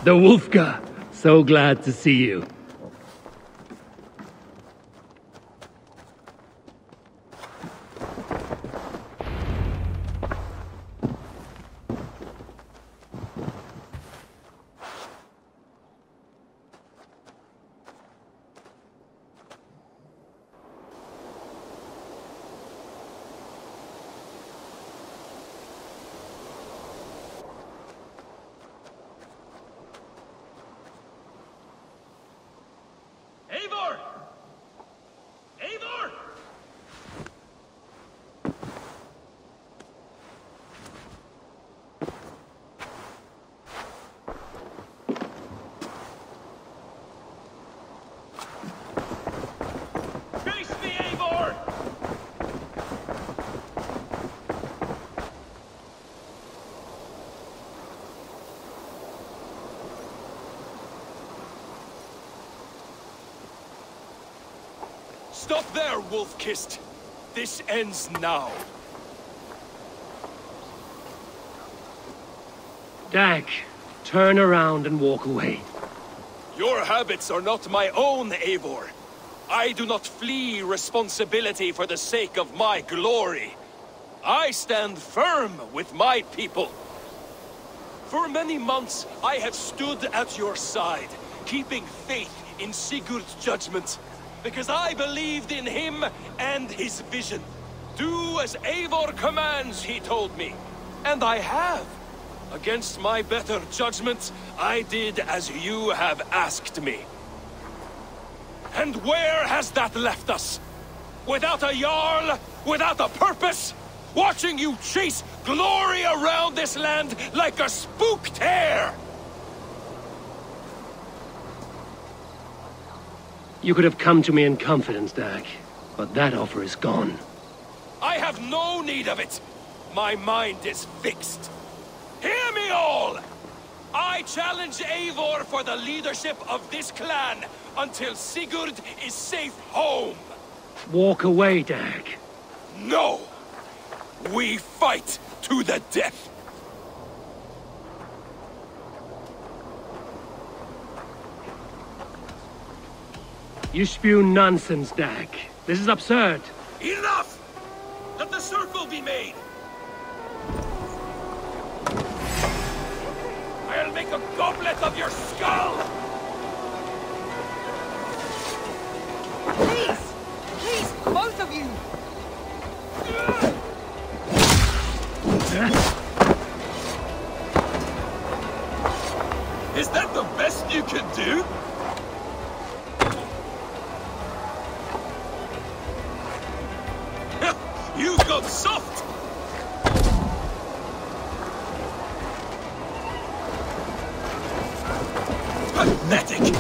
The Wolfka! So glad to see you. Eivor! Eivor! Face me, Eivor! Stop there, Wolf-Kissed! This ends now. Dag, turn around and walk away. Your habits are not my own, Eivor. I do not flee responsibility for the sake of my glory. I stand firm with my people. For many months, I have stood at your side, keeping faith in Sigurd's judgment. Because I believed in him and his vision. Do as Eivor commands, he told me. And I have. Against my better judgment, I did as you have asked me. And where has that left us? Without a Jarl? Without a purpose? Watching you chase glory around this land like a spooked hare! You could have come to me in confidence, Dag, but that offer is gone. I have no need of it! My mind is fixed. Hear me all! I challenge Eivor for the leadership of this clan until Sigurd is safe home! Walk away, Dag. No! We fight to the death! You spew nonsense, Dag. This is absurd. Enough! Let the circle be made! I'll make a goblet of your skull! Please! Please, both of you! Is that the best you can do? You've got soft! Pathetic!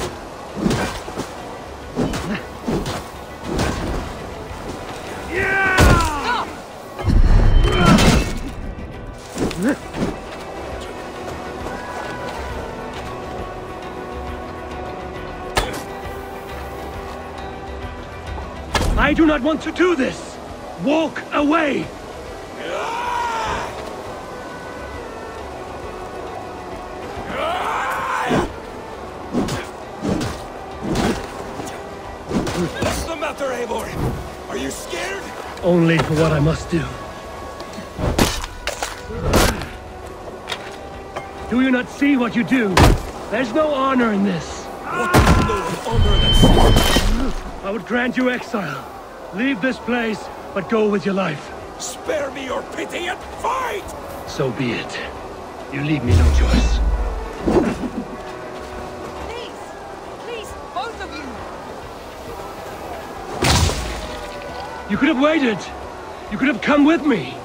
Stop! I do not want to do this! Walk away! What's the matter, Eivor? Are you scared? Only for what I must do. Do you not see what you do? There's no honor in this. What do you know of honor that's... I would grant you exile. Leave this place, but go with your life. Spare me your pity and fight! So be it. You leave me no choice. Please! Please, both of you! You could have waited. You could have come with me.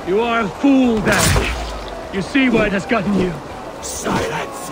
You are a fool, Dag. You see why it has gotten you. Silence!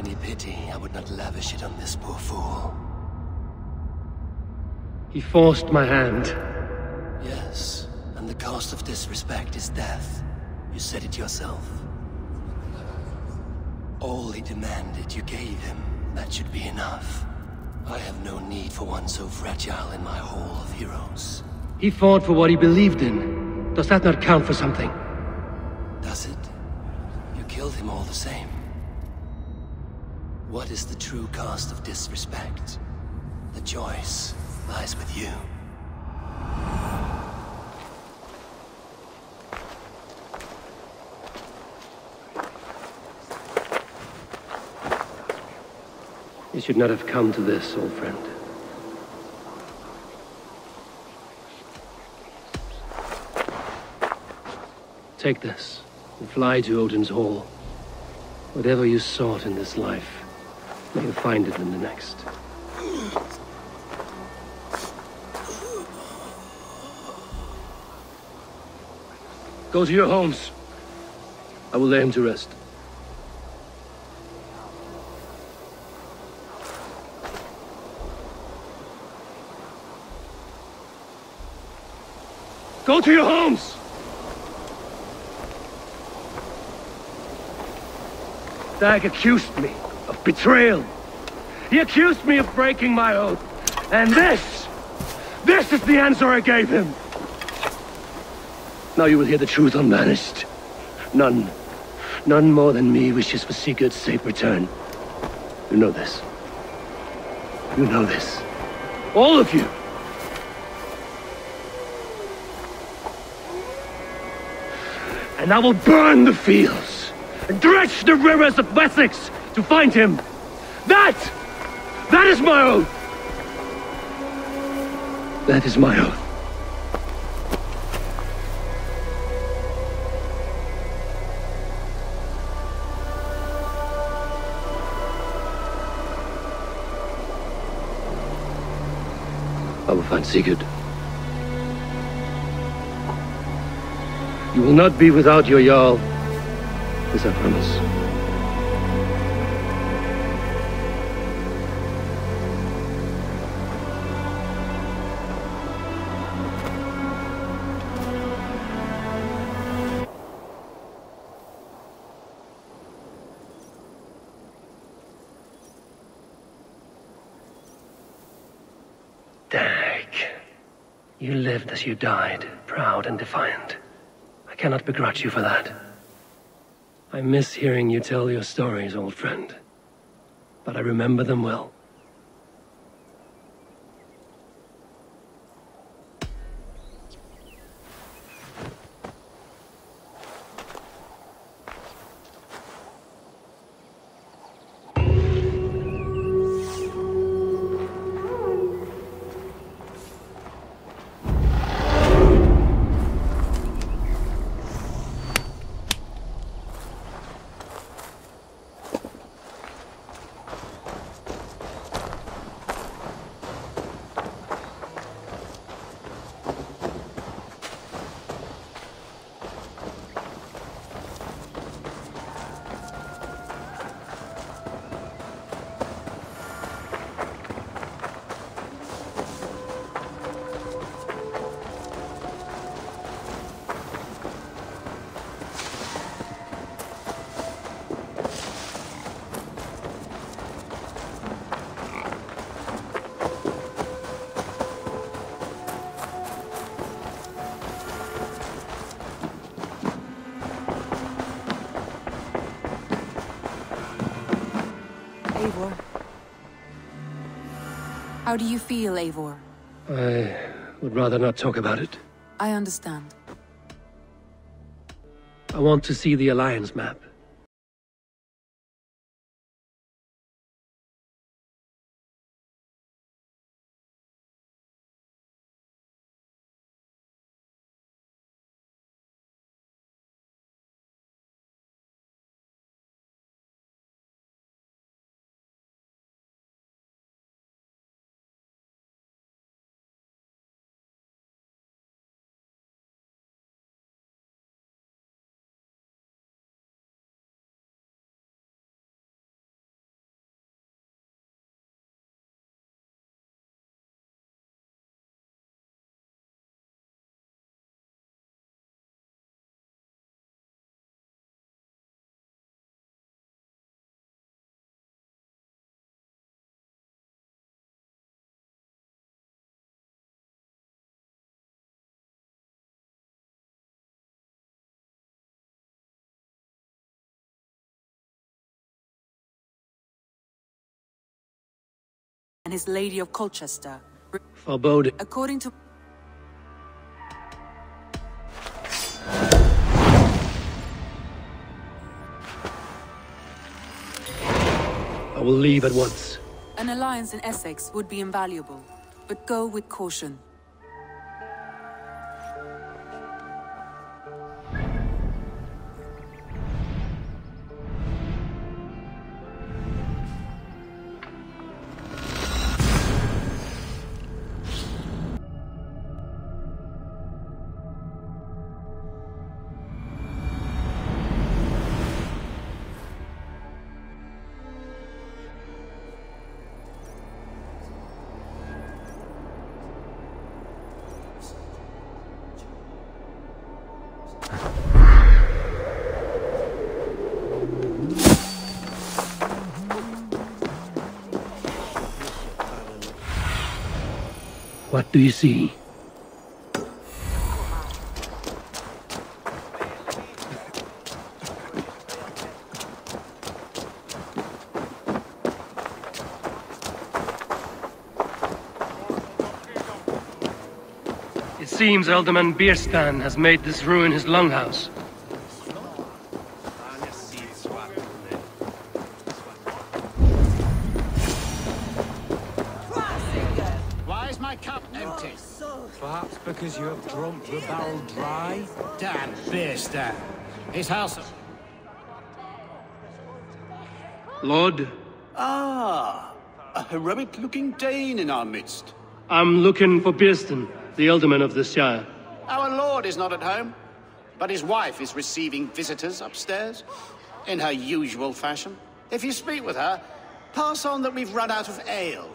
any pity, I would not lavish it on this poor fool. He forced my hand. Yes, and the cost of disrespect is death. You said it yourself. All he demanded, you gave him. That should be enough. I have no need for one so fragile in my hall of heroes. He fought for what he believed in. Does that not count for something? Does it? You killed him all the same. What is the true cost of disrespect? The choice lies with you. It should not have come to this, old friend. Take this, and fly to Odin's Hall. Whatever you sought in this life, may you find it in the next. Go to your homes. I will lay him to rest. Go to your homes! Dag accused me of betrayal. He accused me of breaking my oath. And this is the answer I gave him. Now you will hear the truth unbanished. None more than me wishes for Sigurd's safe return. You know this. You know this. All of you. And I will burn the fields and dredge the rivers of Wessex to find him. That is my oath. That is my oath. I will find Sigurd. You will not be without your Jarl. This I promise. Dag. You lived as you died, proud and defiant. I cannot begrudge you for that. I miss hearing you tell your stories, old friend. But I remember them well. Eivor. How do you feel, Eivor? I would rather not talk about it. I understand. I want to see the Alliance map. and his Lady of Colchester. Foreboding. According to... I will leave at once. An alliance in Essex would be invaluable, but go with caution. What do you see? It seems Alderman Bierstan has made this ruin his longhouse. Perhaps because you have drunk the barrel dry? Dan Bierstan. His house... Lord? Ah, a heroic-looking Dane in our midst. I'm looking for Bierstan, the alderman of the Shire. Our lord is not at home, but his wife is receiving visitors upstairs, in her usual fashion. If you speak with her, pass on that we've run out of ale.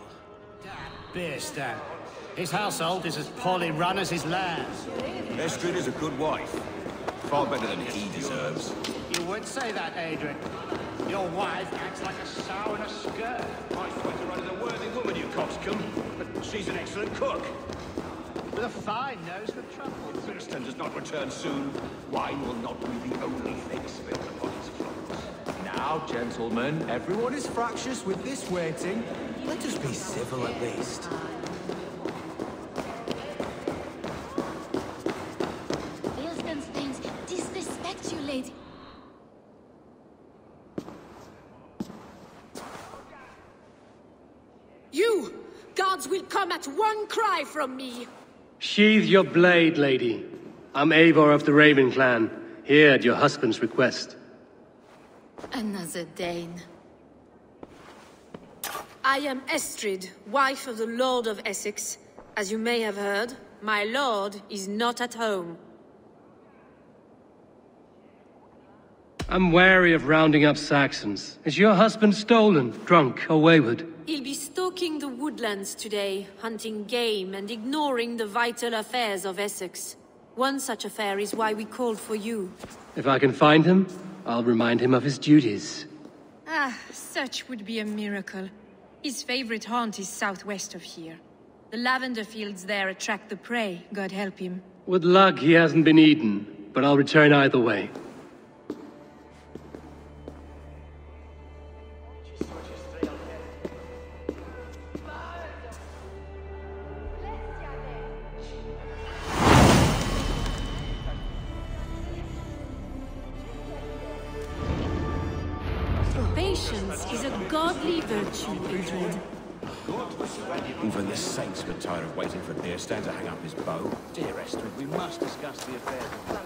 Dan Bierstan. His household is as poorly run as his land. Estrid is a good wife. Far better than he deserves. You would say that, Adrian. Your wife acts like a sow in a skirt. I thought her as a worthy woman, you coxcomb. But she's an excellent cook. With a fine nose for trouble. If Bierstan does not return soon, wine will not be the only thing spilled upon his floors. Now, gentlemen, everyone is fractious with this waiting. Let us be civil at least. You! Guards will come at one cry from me! Sheathe your blade, lady. I'm Eivor of the Raven clan, here at your husband's request. Another Dane. I am Estrid, wife of the Lord of Essex. As you may have heard, my lord is not at home. I'm wary of rounding up Saxons. Is your husband stolen, drunk, or wayward? He'll be stalking the woodlands today, hunting game and ignoring the vital affairs of Essex. One such affair is why we called for you. If I can find him, I'll remind him of his duties. Ah, such would be a miracle. His favorite haunt is southwest of here. The lavender fields there attract the prey, God help him. With luck, he hasn't been eaten, but I'll return either way. Patience is a godly virtue, Adrian. Even the saints were tired of waiting for Bierstan to hang up his bow. Dear Estrid, we must discuss the affairs of...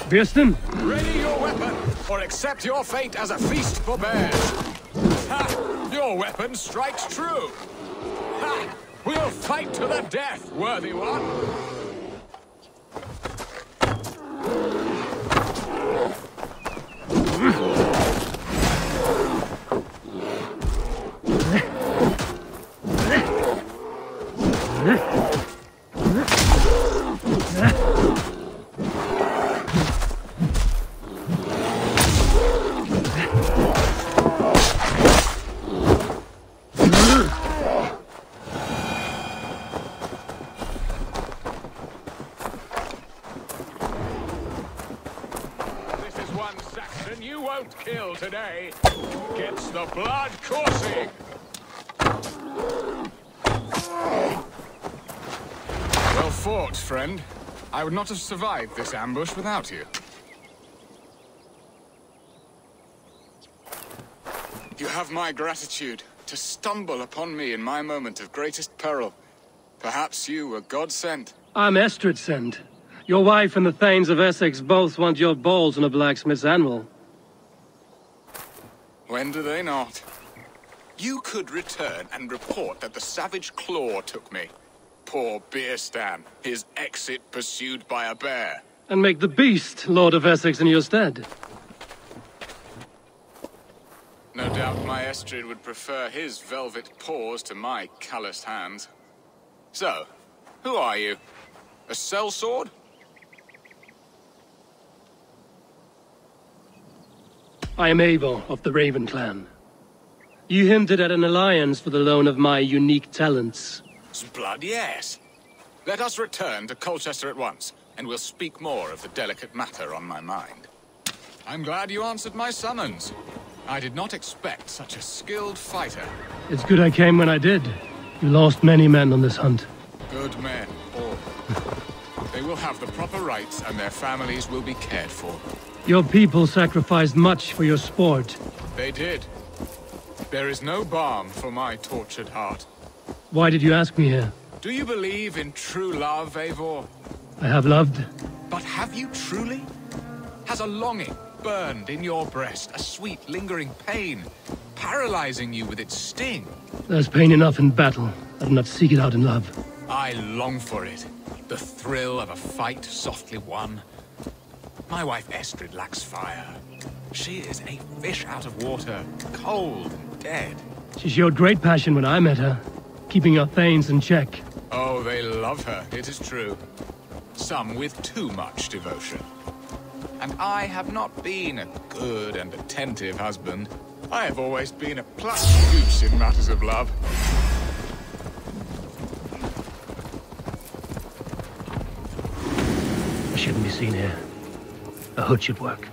Bierstan? Ready your weapon! or accept your fate as a feast for bears. Ha! Your weapon strikes true. Ha! We'll fight to the death, worthy one. Kill today gets the blood coursing. Well fought, friend. I would not have survived this ambush without you. You have my gratitude to stumble upon me in my moment of greatest peril. Perhaps you were God sent. I'm Estrid sent. Your wife and the Thanes of Essex both want your balls on a blacksmith's anvil. When do they not? You could return and report that the savage Claw took me. Poor Beerstan, his exit pursued by a bear. And make the beast Lord of Essex in your stead. No doubt my Estrid would prefer his velvet paws to my calloused hands. So, who are you? A sellsword? I am Eivor of the Raven clan. You hinted at an alliance for the loan of my unique talents. Blood, yes. Let us return to Colchester at once, and we'll speak more of the delicate matter on my mind. I'm glad you answered my summons. I did not expect such a skilled fighter. It's good I came when I did. You lost many men on this hunt. Good men, all. They will have the proper rights, and their families will be cared for. Your people sacrificed much for your sport. They did. There is no balm for my tortured heart. Why did you ask me here? Do you believe in true love, Eivor? I have loved. But have you truly? Has a longing burned in your breast, a sweet, lingering pain, paralyzing you with its sting? There's pain enough in battle. I do not seek it out in love. I long for it. The thrill of a fight softly won. My wife Estrid lacks fire. She is a fish out of water, cold and dead. She showed great passion when I met her, keeping your Thanes in check. Oh, they love her, it is true. Some with too much devotion. And I have not been a good and attentive husband. I have always been a plucked goose in matters of love. I shouldn't be seen here. A hood should work.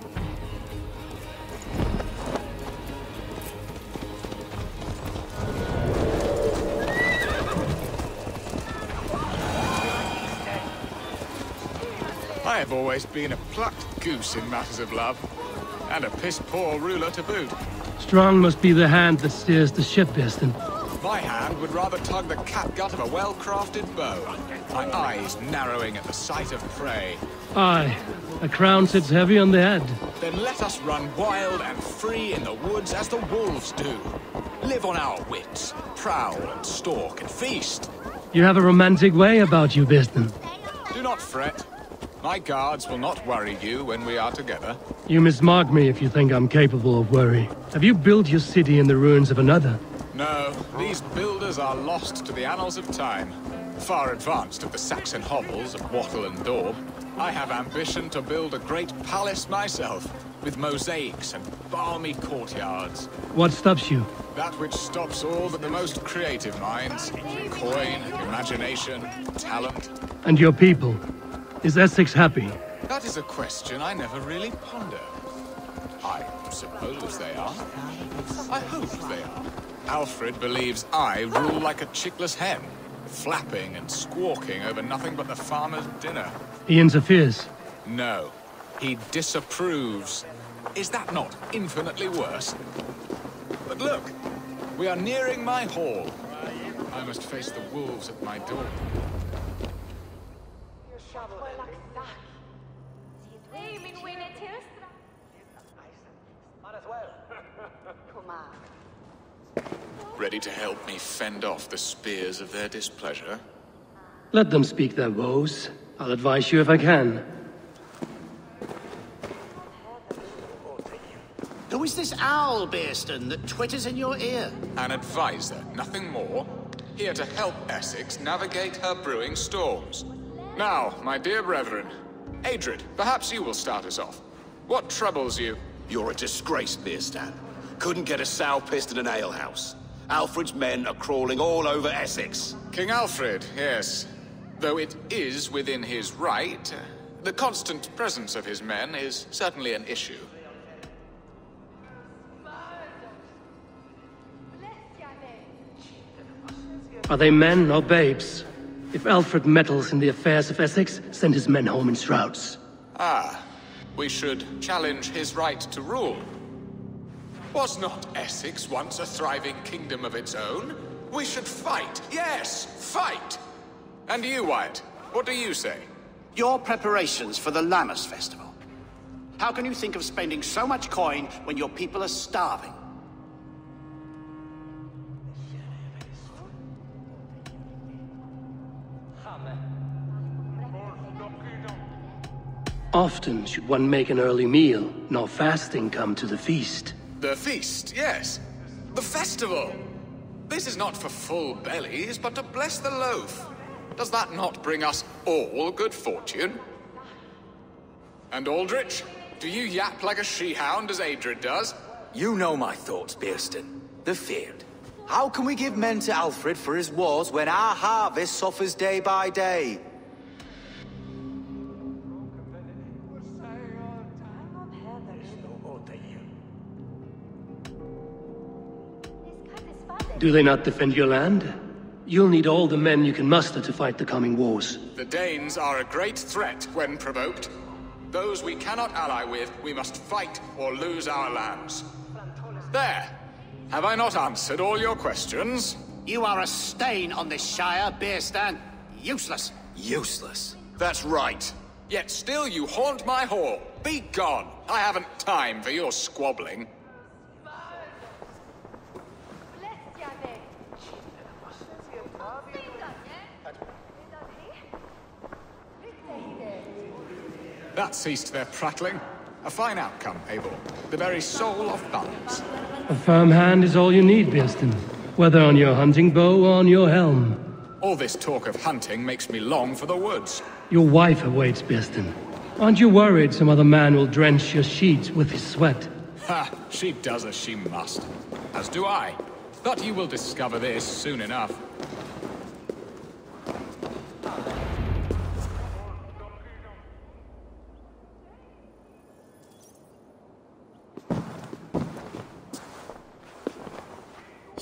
I have always been a plucked goose in matters of love. And a piss-poor ruler to boot. Strong must be the hand that steers the ship, Beerstan. My hand would rather tug the catgut of a well-crafted bow. My eyes narrowing at the sight of prey. Aye, a crown sits heavy on the head. Then let us run wild and free in the woods as the wolves do. Live on our wits, prowl and stalk and feast. You have a romantic way about you, Beerstan. Do not fret. My guards will not worry you when we are together. You mismark me if you think I'm capable of worry. Have you built your city in the ruins of another? No, these builders are lost to the annals of time. Far advanced of the Saxon hovels of Wattle and Daub, I have ambition to build a great palace myself, with mosaics and balmy courtyards. What stops you? That which stops all but the most creative minds. Coin, imagination, talent. And your people? Is Essex happy? That is a question I never really ponder. I suppose they are. I hope they are. Alfred believes I rule like a chickless hen, flapping and squawking over nothing but the farmer's dinner. He interferes? No. He disapproves. Is that not infinitely worse? But look, we are nearing my hall. I must face the wolves at my door. Ready to help me fend off the spears of their displeasure? Let them speak their woes. I'll advise you if I can. Who is this owl, Bearston, that twitters in your ear? An advisor, nothing more. Here to help Essex navigate her brewing storms. Now, my dear brethren, Adrid, perhaps you will start us off. What troubles you? You're a disgrace, Bearstan. Couldn't get a sow pissed in an alehouse. Alfred's men are crawling all over Essex. King Alfred, yes. Though it is within his right, the constant presence of his men is certainly an issue. Are they men or babes? If Alfred meddles in the affairs of Essex, send his men home in shrouds. Ah, we should challenge his right to rule. Was not Essex once a thriving kingdom of its own? We should fight, yes, fight! And you, Wyatt, what do you say? Your preparations for the Lammas festival. How can you think of spending so much coin when your people are starving? Often should one make an early meal, nor fasting come to the feast. The feast, yes. The festival. This is not for full bellies, but to bless the loaf. Does that not bring us all good fortune? And Aldrich, do you yap like a she-hound as Adrid does? You know my thoughts, Bearston. The feared. How can we give men to Alfred for his wars when our harvest suffers day by day? Do they not defend your land? You'll need all the men you can muster to fight the coming wars. The Danes are a great threat when provoked. Those we cannot ally with, we must fight or lose our lands. There! Have I not answered all your questions? You are a stain on this Shire, Bearstan. Useless. Useless. That's right. Yet still you haunt my hall. Be gone. I haven't time for your squabbling. That ceased their prattling. A fine outcome, Eivor. The very soul of balance. A firm hand is all you need, Bearston. Whether on your hunting bow or on your helm. All this talk of hunting makes me long for the woods. Your wife awaits, Bearston. Aren't you worried some other man will drench your sheets with his sweat? Ha! She does as she must. As do I. But you will discover this soon enough.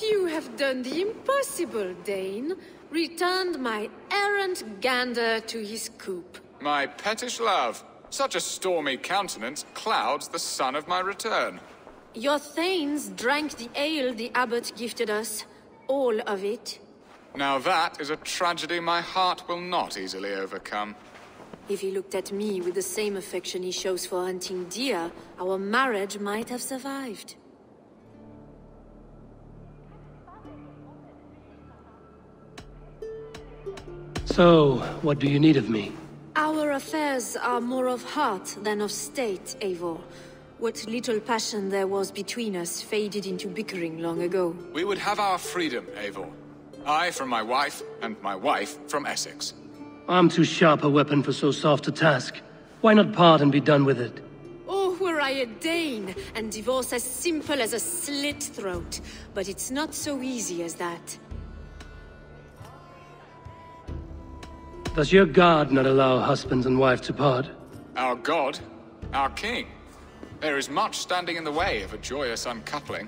You have done the impossible, Dane. Returned my errant gander to his coop. My pettish love. Such a stormy countenance clouds the sun of my return. Your thanes drank the ale the abbot gifted us. All of it. Now that is a tragedy my heart will not easily overcome. If he looked at me with the same affection he shows for hunting deer, our marriage might have survived. So, what do you need of me? Our affairs are more of heart than of state, Eivor. What little passion there was between us faded into bickering long ago. We would have our freedom, Eivor. I from my wife, and my wife from Essex. I'm too sharp a weapon for so soft a task. Why not part and be done with it? Oh, were I a Dane, and divorce as simple as a slit throat. But it's not so easy as that. Does your god not allow husbands and wife to part? Our god? Our king? There is much standing in the way of a joyous uncoupling.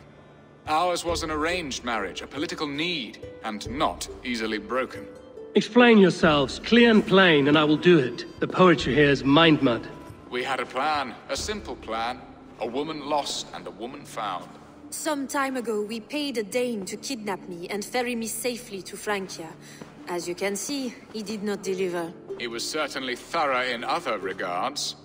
Ours was an arranged marriage, a political need, and not easily broken. Explain yourselves, clear and plain, and I will do it. The poetry here is mind mud. We had a plan, a simple plan. A woman lost and a woman found. Some time ago, we paid a Dane to kidnap me and ferry me safely to Francia. As you can see, he did not deliver. He was certainly thorough in other regards.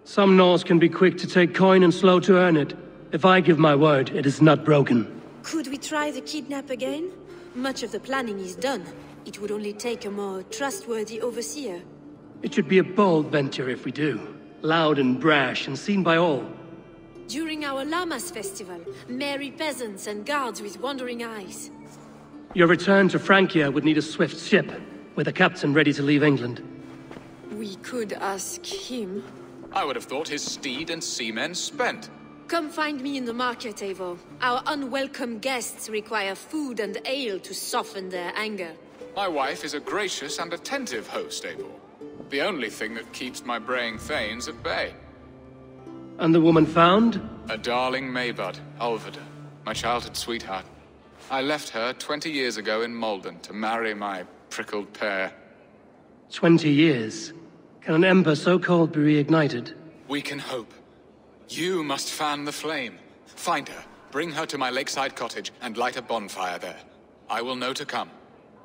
Some Norse can be quick to take coin and slow to earn it. If I give my word, it is not broken. Could we try the kidnap again? Much of the planning is done. It would only take a more trustworthy overseer. It should be a bold venture if we do. Loud and brash and seen by all. During our Llamas festival, merry peasants and guards with wandering eyes. Your return to Francia would need a swift ship, with a captain ready to leave England. We could ask him. I would have thought his steed and seamen spent. Come find me in the market, Eivor. Our unwelcome guests require food and ale to soften their anger. My wife is a gracious and attentive host, Eivor. The only thing that keeps my braying thanes at bay. And the woman found? A darling Maybud, Alvida, my childhood sweetheart. I left her 20 years ago in Malden to marry my prickled pear. 20 years? Can an ember so cold be reignited? We can hope. You must fan the flame. Find her, bring her to my lakeside cottage, and light a bonfire there. I will know to come.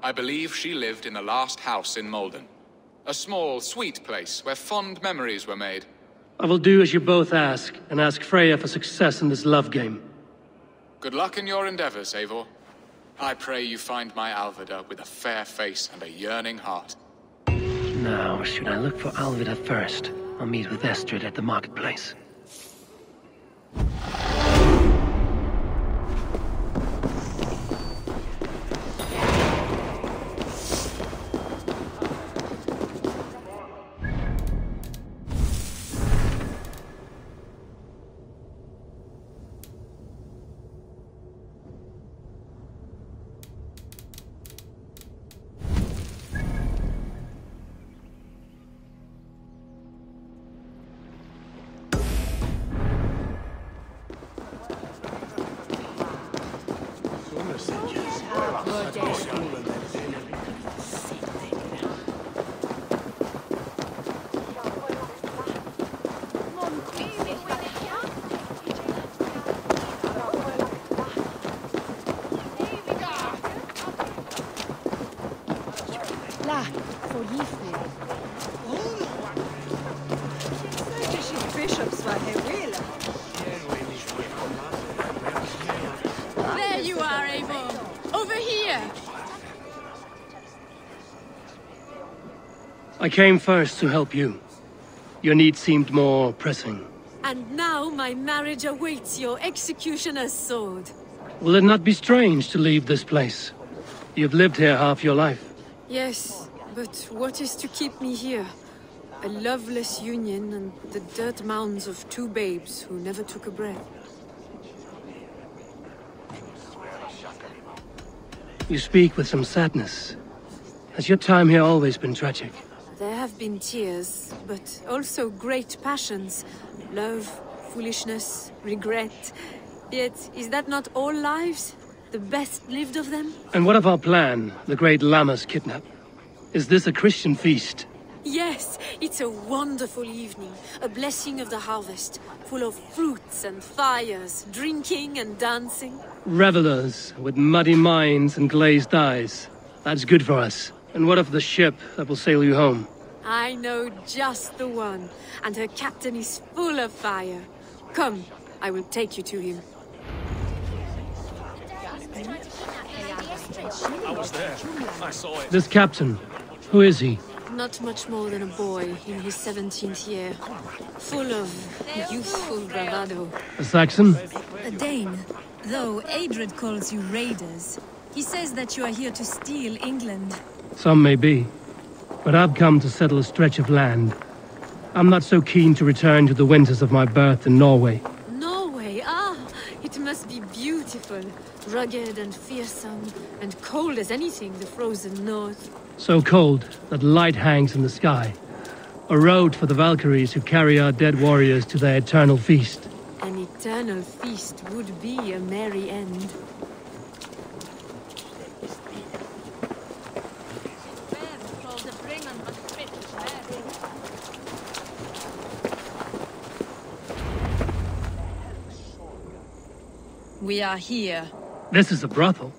I believe she lived in the last house in Malden. A small, sweet place where fond memories were made. I will do as you both ask, and ask Freya for success in this love game. Good luck in your endeavors, Eivor. I pray you find my Alvida with a fair face and a yearning heart. Now, should I look for Alvida first, or meet with Estrid at the marketplace? There you are, Eivor. Over here. I came first to help you. Your need seemed more pressing. And now my marriage awaits your executioner's sword. Will it not be strange to leave this place? You've lived here half your life. Yes, but what is to keep me here? A loveless union and the dirt mounds of two babes who never took a breath. You speak with some sadness. Has your time here always been tragic? There have been tears, but also great passions. Love, foolishness, regret. Yet, is that not all lives? The best lived of them? And what of our plan, the great Llamas kidnap? Is this a Christian feast? Yes, it's a wonderful evening. A blessing of the harvest, full of fruits and fires, drinking and dancing. Revelers with muddy minds and glazed eyes. That's good for us. And what of the ship that will sail you home? I know just the one, and her captain is full of fire. Come, I will take you to him. I was there. I saw it. This captain, who is he? Not much more than a boy in his 17th year. Full of youthful bravado. A Saxon? A Dane. Though Adred calls you raiders. He says that you are here to steal England. Some may be. But I've come to settle a stretch of land. I'm not so keen to return to the winters of my birth in Norway. Norway? Ah, it must be beautiful. Rugged and fearsome, and cold as anything the frozen north. So cold that light hangs in the sky. A road for the Valkyries who carry our dead warriors to their eternal feast. An eternal feast would be a merry end. We are here. This is a brothel.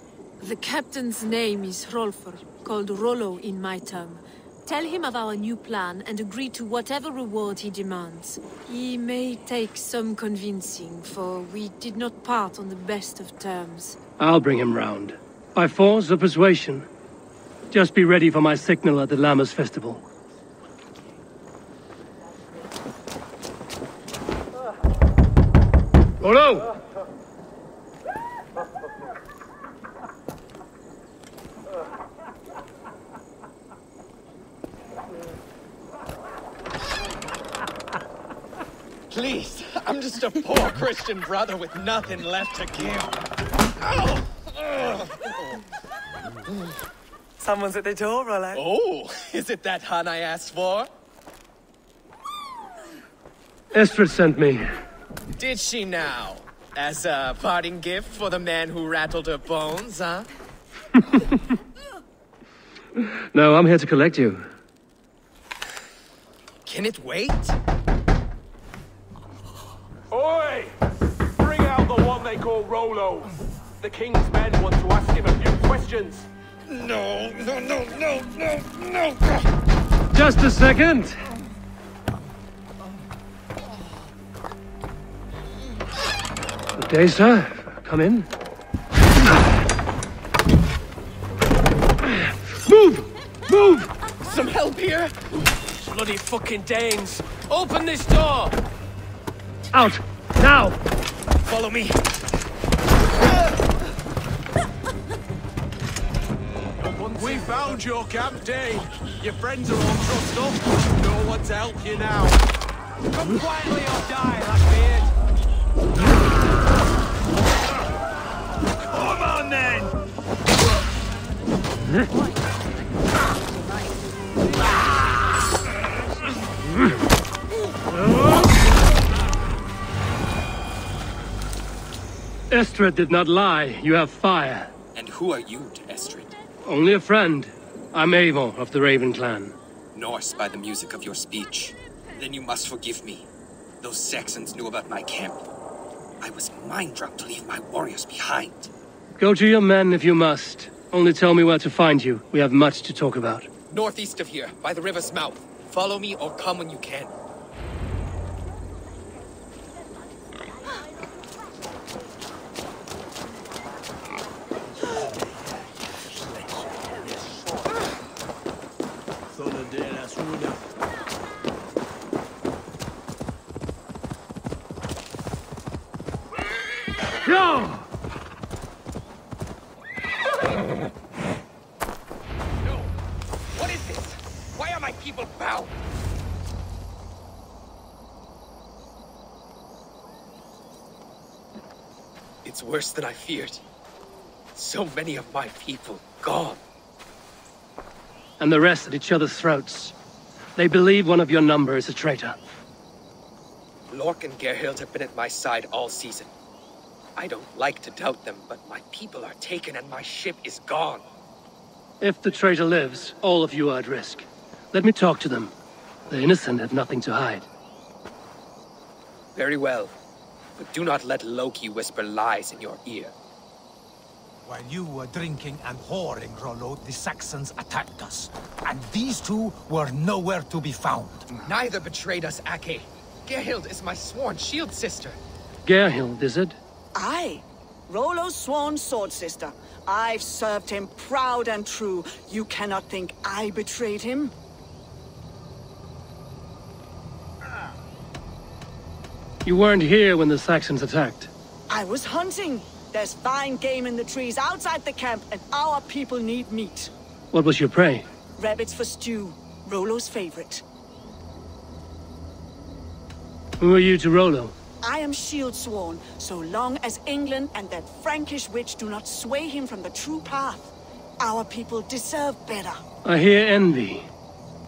The captain's name is Hrolfr, called Rollo in my tongue. Tell him of our new plan and agree to whatever reward he demands. He may take some convincing, for we did not part on the best of terms. I'll bring him round. By force or persuasion. Just be ready for my signal at the Lammas Festival. Rollo! Please, I'm just a poor Christian brother with nothing left to give. Someone's at the door, Rollo. Oh, is it that hun I asked for? Estrid sent me. Did she now? As a parting gift for the man who rattled her bones, huh? No, I'm here to collect you. Can it wait? Oi! Bring out the one they call Rollo. The king's men want to ask him a few questions. No. Just a second. Good day, sir. Come in. Move! Some help here? Bloody fucking Danes! Open this door! Out! Now! Follow me. We found your camp, Dane. Your friends are all trussed up. No one to help you now. Come quietly or die, Blackbeard. Come on, then! Estrid did not lie. You have fire. And who are you to Estrid? Only a friend. I'm Eivor of the Raven clan. Norse by the music of your speech. Then you must forgive me. Those Saxons knew about my camp. I was mind-drunk to leave my warriors behind. Go to your men if you must. Only tell me where to find you. We have much to talk about. Northeast of here, by the river's mouth. Follow me or come when you can. Go! What is this? Why are my people bound? It's worse than I feared. So many of my people gone. And the rest at each other's throats. They believe one of your number is a traitor. Lork and Gerhild have been at my side all season. I don't like to doubt them, but my people are taken and my ship is gone. If the traitor lives, all of you are at risk. Let me talk to them. The innocent have nothing to hide. Very well. But do not let Loki whisper lies in your ear. While you were drinking and whoring, Rollo, the Saxons attacked us. And these two were nowhere to be found. Neither betrayed us, Ake. Gerhild is my sworn shield sister. Gerhild, is it? Aye. Rollo's sworn sword sister. I've served him proud and true. You cannot think I betrayed him? You weren't here when the Saxons attacked. I was hunting. There's fine game in the trees outside the camp, and our people need meat. What was your prey? Rabbits for stew. Rollo's favorite. Who are you to Rollo? I am shield sworn, so long as England and that Frankish witch do not sway him from the true path. Our people deserve better. I hear envy.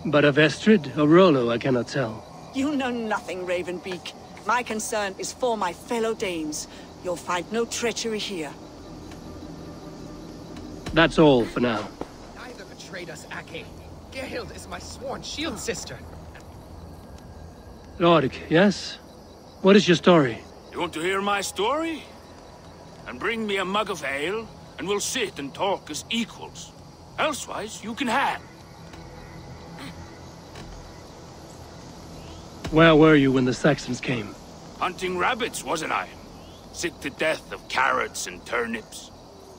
But of Estrid or Rollo, I cannot tell. You know nothing, Ravenbeak. My concern is for my fellow Danes. You'll find no treachery here. That's all for now. Neither betrayed us, Ake. Gerhild is my sworn shield sister. Lordic, yes? What is your story? You want to hear my story? And bring me a mug of ale, and we'll sit and talk as equals. Elsewise, you can have. Where were you when the Saxons came? Hunting rabbits, wasn't I? Sick to death of carrots and turnips.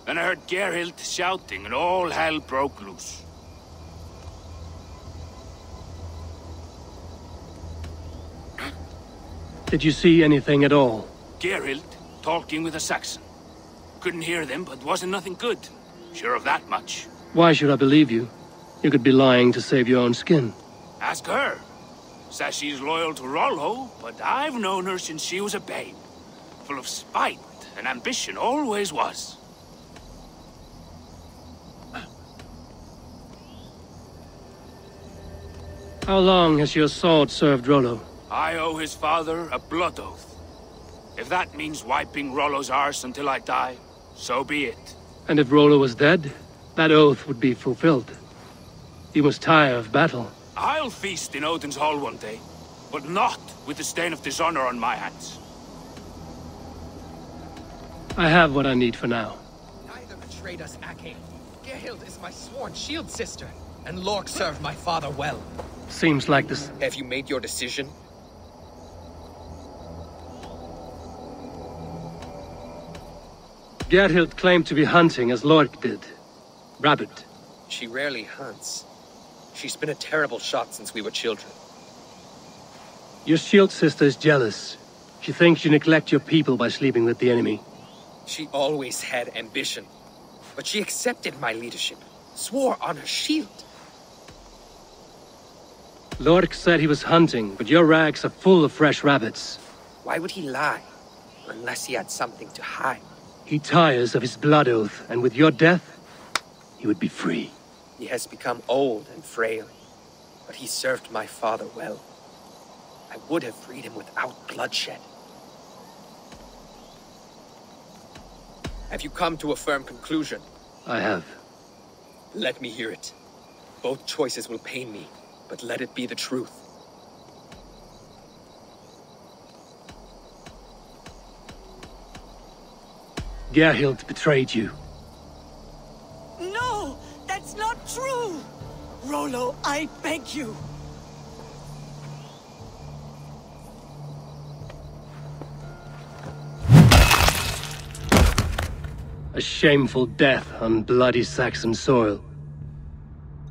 Then I heard Gerhild shouting and all hell broke loose. Did you see anything at all? Gerhild talking with a Saxon. Couldn't hear them, but wasn't nothing good. Sure of that much. Why should I believe you? You could be lying to save your own skin. Ask her. Says she's loyal to Rollo, but I've known her since she was a babe. Full of spite and ambition, always was. How long has your sword served Rollo? I owe his father a blood oath. If that means wiping Rollo's arse until I die, so be it. And if Rollo was dead, that oath would be fulfilled. You must tire of battle. I'll feast in Odin's hall one day, but not with the stain of dishonor on my hands. I have what I need for now. Neither betrayed us, Ake. Gerhild is my sworn shield sister, and Lork served my father well. Seems like this... Have you made your decision? Gerhild claimed to be hunting as Lork did. Rabbit. She rarely hunts. She's been a terrible shot since we were children. Your shield sister is jealous. She thinks you neglect your people by sleeping with the enemy. She always had ambition. But she accepted my leadership. Swore on her shield. Lork said he was hunting, but your rags are full of fresh rabbits. Why would he lie? Unless he had something to hide. He tires of his blood oath, and with your death, he would be free. He has become old and frail, but he served my father well. I would have freed him without bloodshed. Have you come to a firm conclusion? I have. Let me hear it. Both choices will pain me, but let it be the truth. Gerhild betrayed you. No! That's not true! Rollo, I beg you! A shameful death on bloody Saxon soil.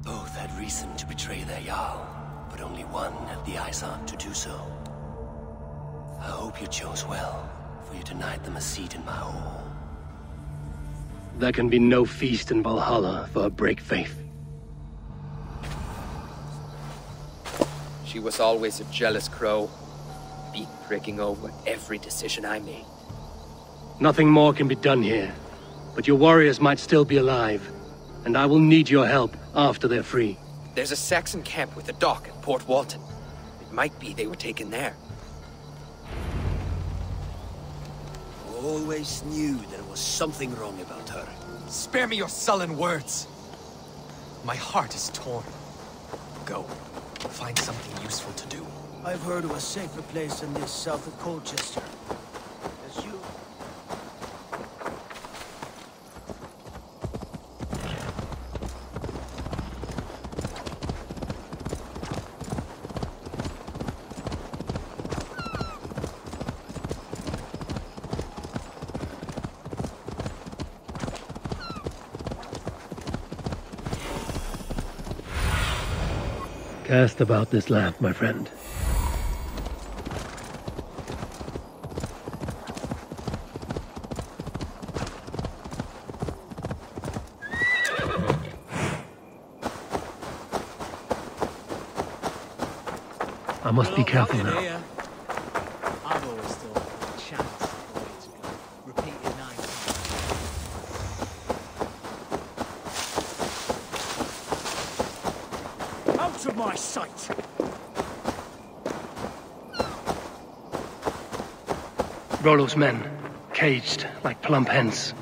Both had reason to betray their Jarl, but only one had the eyesight to do so. I hope you chose well, for you denied them a seat in my hall. There can be no feast in Valhalla for a break faith. She was always a jealous crow, beak-pricking over every decision I made. Nothing more can be done here, but your warriors might still be alive, and I will need your help after they're free. There's a Saxon camp with a dock at Port Walton. It might be they were taken there. Always knew there was something wrong about her. Spare me your sullen words. My heart is torn. Go. Find something useful to do. I've heard of a safer place than this south of Colchester. As you... Cast about this lamp, my friend. I must be careful now. I've always thought a chance is the way to go. Repeat it 9 times. Out of my sight! Rollo's men, caged like plump hens.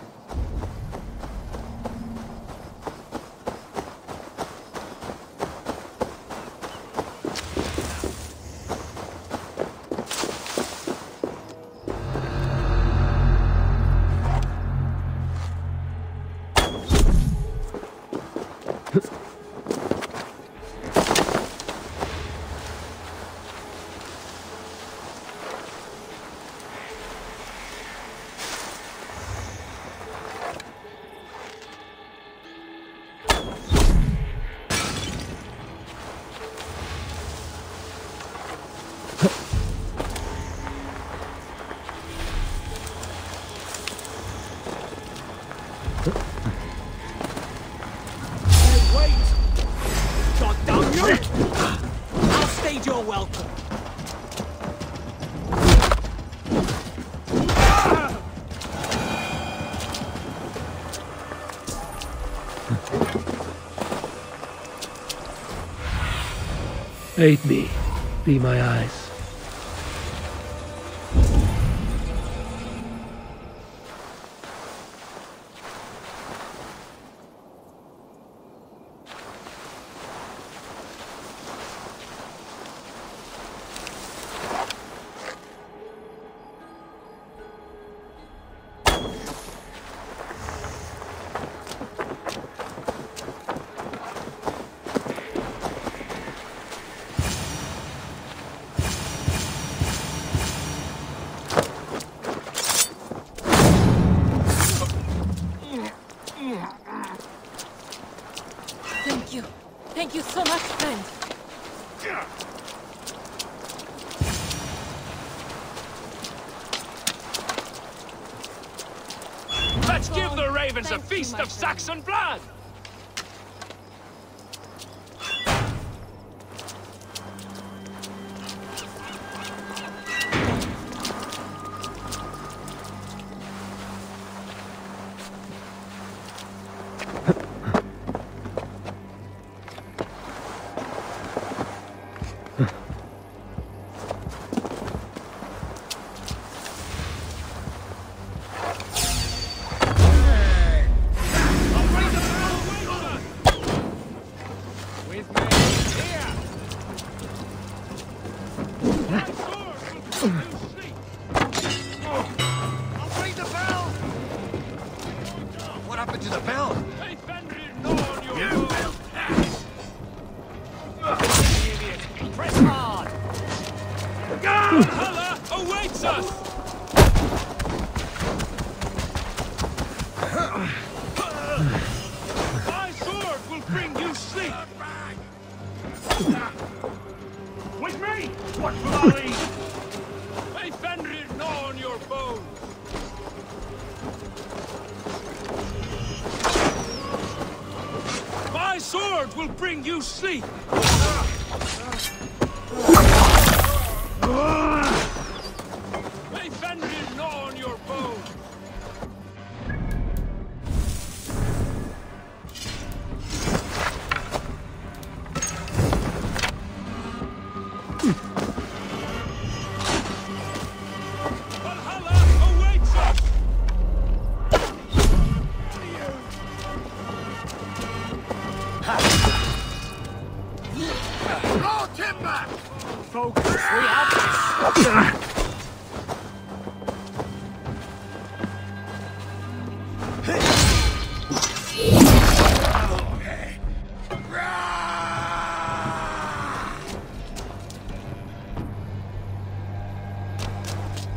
You're welcome. Aid me. Be my eyes. Thank you so much, friend. Let's give the ravens a feast of Saxon blood! Valhalla awaits us! My sword will bring you sleep! With me! What will I lead? May Fenrir gnaw on your bones! My sword will bring you sleep! May Fenrir gnaw on your bones! Valhalla awaits us! Raw timber! Focus, we have this!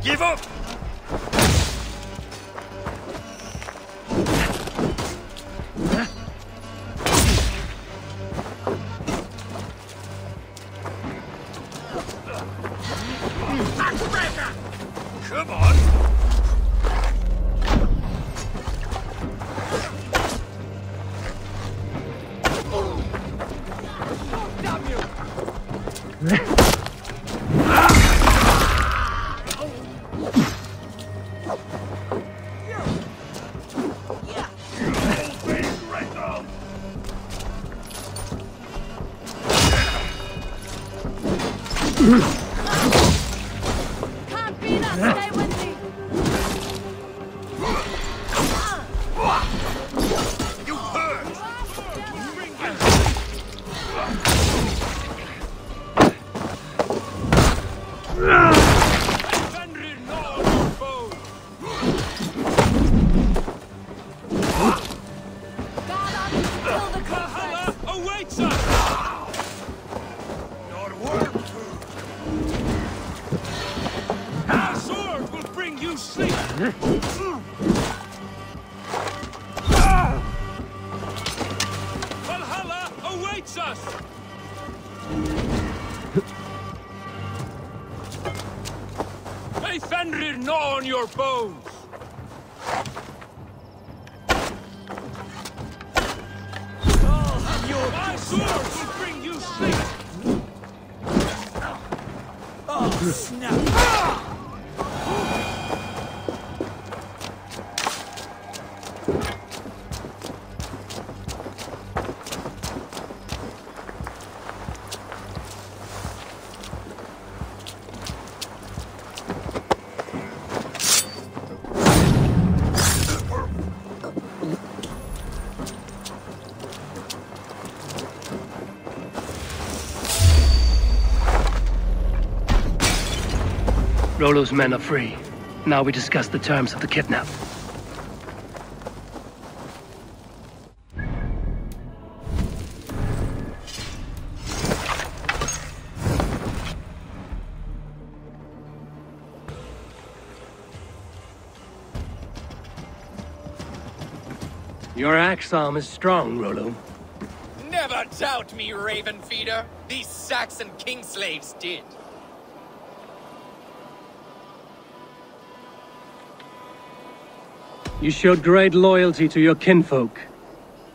Give up! Come on! Oh, damn you! Can't beat us, stay with me! You hurt! Fenrir gnaw on your bones! Guard up, kill the Valhalla awaits us! Your work! My sword will bring you sleep! Valhalla awaits us! May Fenrir gnaw on your bones! My sword will bring you sleep! Rollo's men are free. Now we discuss the terms of the kidnap. Your axe arm is strong, Rollo. Never doubt me, Raven Feeder. These Saxon king slaves did. You showed great loyalty to your kinfolk.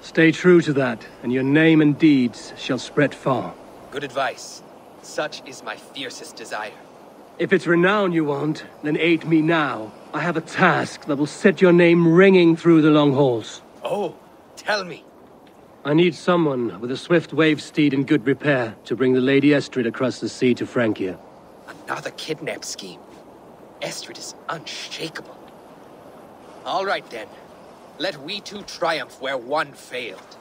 Stay true to that, and your name and deeds shall spread far. Good advice. Such is my fiercest desire. If it's renown you want, then aid me now. I have a task that will set your name ringing through the long halls. Oh, tell me. I need someone with a swift wave steed in good repair to bring the Lady Estrid across the sea to Francia. Another kidnap scheme. Estrid is unshakable. All right then. Let we two triumph where one failed.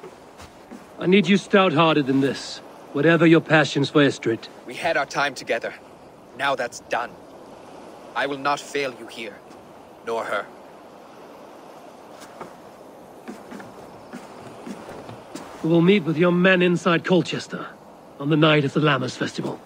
I need you stout-hearted in this, whatever your passions for Estrid. We had our time together. Now that's done. I will not fail you here, nor her. We will meet with your men inside Colchester on the night of the Lammas Festival.